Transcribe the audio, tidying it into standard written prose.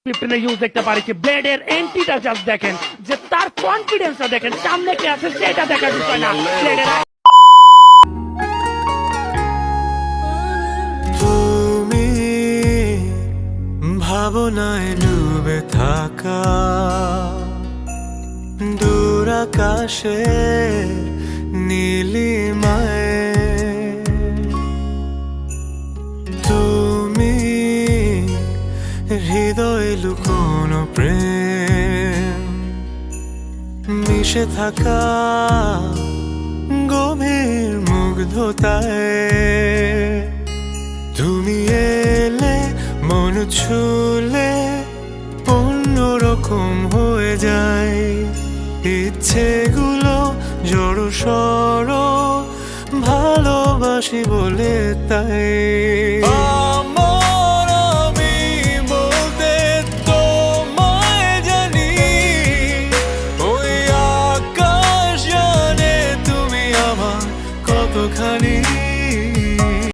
ক্লিপটনের use দেখতে পারেছি, ব্লেডের এন্ট্রিটা just দেখেন, যে তার কনফিডেন্সটা দেখেন, সামনে কে আছে সেটা দেখার বিষয় না। ব্লেডের তুমি ভাবনায় ডুবে থাকা দূর আকাশে নীলিমায়, তুমি হৃদয় লুকোনো প্রেম মিশে থাকা গভীর মুগ্ধতায়, তুমি এলে মন ছুলে অন্যরকম হয়ে যায়, ইচ্ছেগুলো জড় সড় ভালোবাসি বলে তাই। আমার আমি বলতে তোমায় জানি, ওই আকাশ জানে তুমি আমার কতখানি